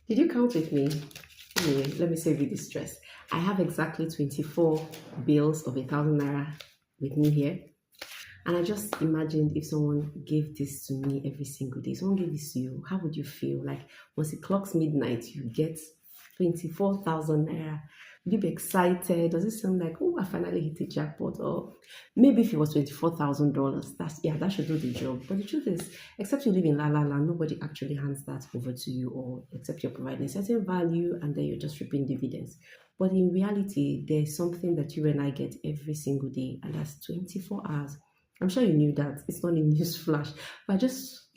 Did you count with me? Anyway, let me save you the stress. I have exactly 24 bills of 1,000 naira with me here. And I just imagined if someone gave this to me every single day. Someone gave this to you, how would you feel? Like once it clocks midnight, you get 24,000 naira. Would you be excited? Does it sound like, oh, I finally hit the jackpot? Or maybe if it was $24,000, that should do the job. But the truth is, except you live in La La Land, nobody actually hands that over to you, or except you're providing a certain value and then you're just reaping dividends. But in reality, there's something that you and I get every single day, and that's 24 hours. I'm sure you knew that. It's not a news flash. But I just,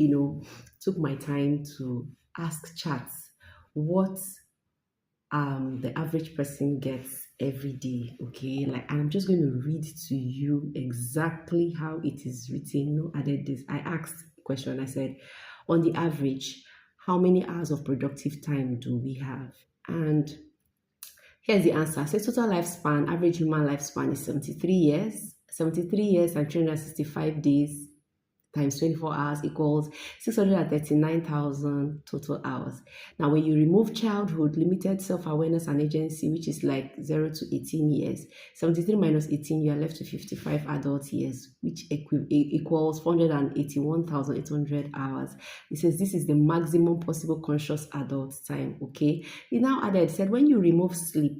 took my time to ask chats what the average person gets every day. Okay. Like I'm just going to read to you exactly how it is written. No added this. I asked a question. I said, on the average, how many hours of productive time do we have? And here's the answer. So total lifespan, average human lifespan is 73 years. 73 years and 365 days times 24 hours equals 639,000 total hours. Now, when you remove childhood, limited self-awareness and agency, which is like 0 to 18 years, 73 minus 18, you are left with 55 adult years, which equals 481,800 hours. It says this is the maximum possible conscious adult time, okay? It now added, said when you remove sleep,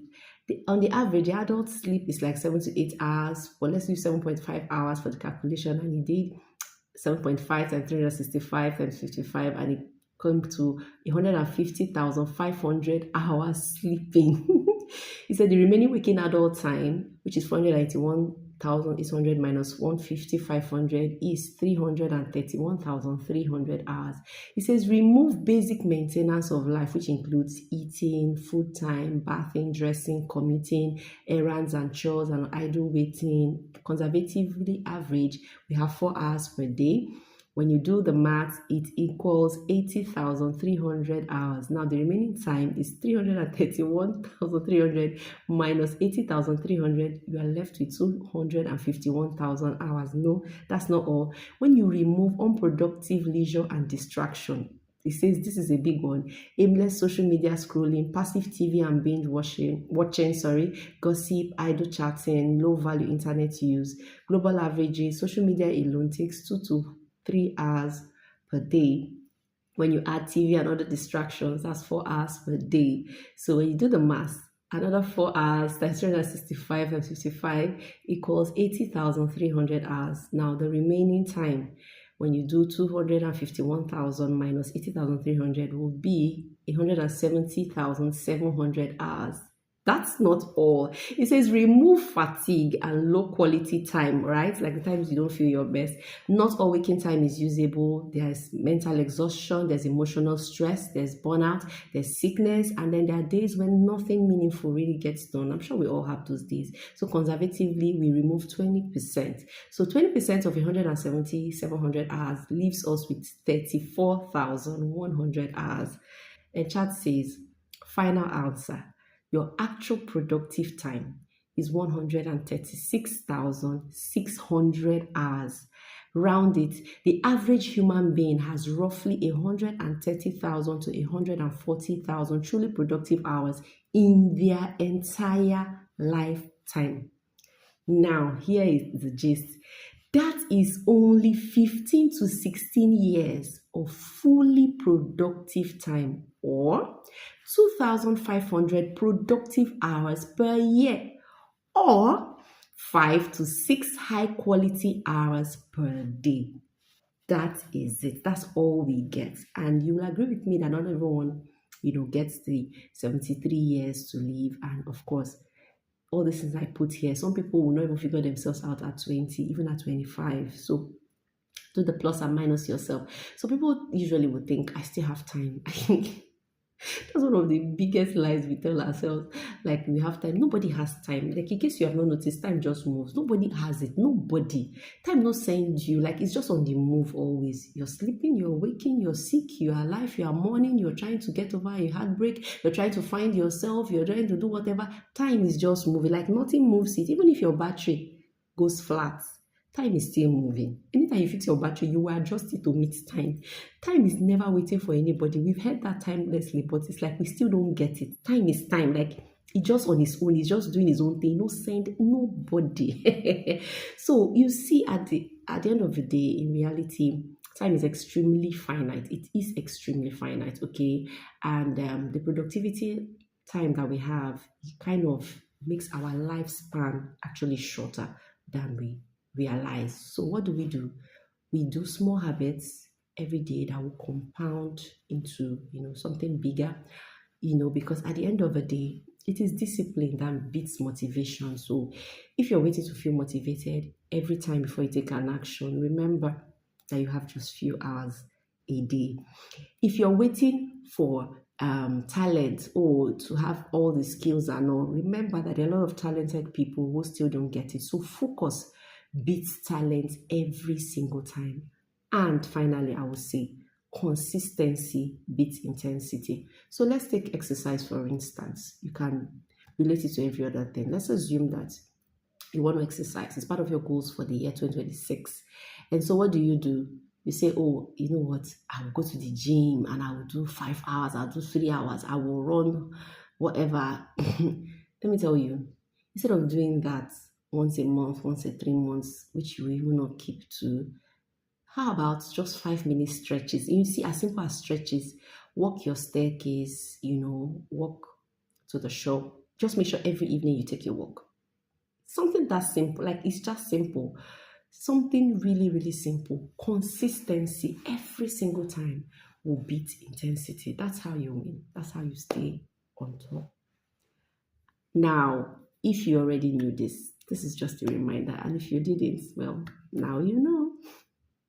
on the average, the adult sleep is like 7 to 8 hours, but let's use 7.5 hours for the calculation, and he did 7.5 times 365 times 55, and it came to 150,500 hours sleeping. He said the remaining waking adult time, which is 491,800 minus 150,500, is 331,300 hours. He says remove basic maintenance of life, which includes eating, food time, bathing, dressing, commuting, errands and chores, and idle waiting. Conservatively average, we have 4 hours per day. When you do the math, it equals 80,300 hours. Now, the remaining time is 331,300 minus 80,300. You are left with 251,000 hours. No, that's not all. When you remove unproductive leisure and distraction, it says this is a big one: aimless social media scrolling, passive TV and binge watching, gossip, idle chatting, low value internet use. Global averages, social media alone takes 2 to 3 hours per day. When you add TV and other distractions, that's 4 hours per day. So when you do the math, another 4 hours times 365 and 55 equals 80,300 hours. Now the remaining time, when you do 251,000 minus 80,300, will be 170,700 hours. That's not all. It says remove fatigue and low quality time, right? Like the times you don't feel your best. Not all waking time is usable. There's mental exhaustion, there's emotional stress, there's burnout, there's sickness, and then there are days when nothing meaningful really gets done. I'm sure we all have those days. So conservatively, we remove 20%. So 20% of 170,700 hours leaves us with 34,100 hours. And chat says, final answer. Your actual productive time is 136,600 hours. Round it, the average human being has roughly 130,000 to 140,000 truly productive hours in their entire lifetime. Now, here is the gist. That is only 15 to 16 years of fully productive time, or 2,500 productive hours per year, or 5 to 6 high quality hours per day. That is it. That's all we get. And you will agree with me that not everyone, gets the 73 years to live. And of course, all the things I put here, some people will not even figure themselves out at 20, even at 25. So do the plus and minus yourself. So people usually would think, I still have time. I think that's one of the biggest lies we tell ourselves. Like, we have time. Nobody has time. Like, in case you have not noticed, time just moves. Nobody has it. Nobody. Time not send you. Like, it's just on the move always. You're sleeping, you're waking, you're sick, you're alive, you're mourning, you're trying to get over a heartbreak, you're trying to find yourself, you're trying to do whatever. Time is just moving. Like, nothing moves it. Even if your battery goes flat, time is still moving. Anytime you fix your battery, you will adjust it to meet time. Time is never waiting for anybody. We've heard that timelessly, but it's like we still don't get it. Time is time. Like he just on his own, he's just doing his own thing. No send nobody. So you see, at the end of the day, in reality, time is extremely finite. It is extremely finite, okay? And the productivity time that we have kind of makes our lifespan actually shorter than we realize. So what do? We do small habits every day that will compound into something bigger, because at the end of the day, it is discipline that beats motivation. So if you're waiting to feel motivated every time before you take an action, remember that you have just few hours a day. If you're waiting for talent or to have all the skills and all, remember that there are a lot of talented people who still don't get it. So focus beats talent every single time. And finally, I will say consistency beats intensity. So let's take exercise for instance. You can relate it to every other thing. Let's assume that you want to exercise. It's part of your goals for the year 2026. And so what do? You say, oh, you know what? I'll go to the gym and I will do 5 hours, I'll do 3 hours, I will run whatever. Let me tell you, instead of doing that once a month, once a 3 months, which you will not keep to, how about just 5 minute stretches? You see, as simple as stretches, walk your staircase, walk to the shop. Just make sure every evening you take your walk. Something that simple, like it's just simple. Something really, really simple. Consistency every single time will beat intensity. That's how you win. That's how you stay on top. Now, if you already knew this is just a reminder. And if you didn't, well, now you know.